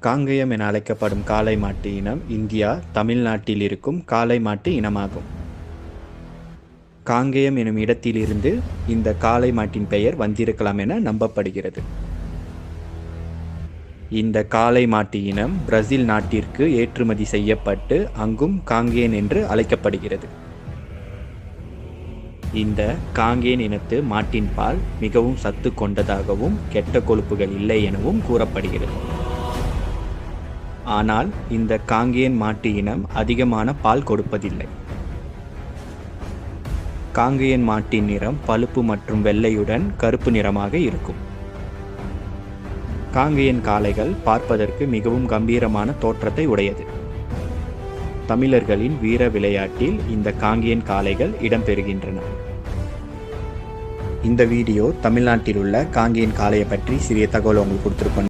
காங்கேயம் என அழைக்கப்படும் காளை மாட்டு இனம் இந்தியா, தமிழ்நாட்டில் இருக்கும் காளை மாட்டு இனமாகும். காங்கேயம் எனும் இடத்திலிருந்து இந்த காளை மாட்டின் பெயர் வந்திருக்கலாம் என நம்பப்படுகிறது. இந்த காளை மாட்டு இனம் பிரேசில் நாட்டிற்கு ஏற்றுமதி செய்யப்பட்டு அங்கும் காங்கேயன் என்று அழைக்கப்படுகிறது. இந்த காங்கேயன் இனத்து மாட்டின் பால் மிகவும் சத்து கொண்டதாகவும் கெட்ட கொழுப்புகள் இல்லை எனவும் கூறப்படுகிறது. ஆனால் இந்த காங்கேயன் மாட்டு இனம் அதிகமான பால் கொடுப்பதில்லை. காங்கேயன் மாட்டின் நிறம் பழுப்பு மற்றும் வெள்ளையுடன் கருப்பு நிறமாக இருக்கும். காங்கேயன் காளைகள் பார்ப்பதற்கு மிகவும் கம்பீரமான தோற்றத்தை உடையது. தமிழர்களின் வீர விளையாட்டில் இந்த காங்கேயன் காளைகள் இடம்பெறுகின்றன. இந்த வீடியோ தமிழ்நாட்டில் உள்ள காங்கேயன் காளையை பற்றி சிறிய தகவல் உங்களுக்கு கொடுத்திருக்கோம்.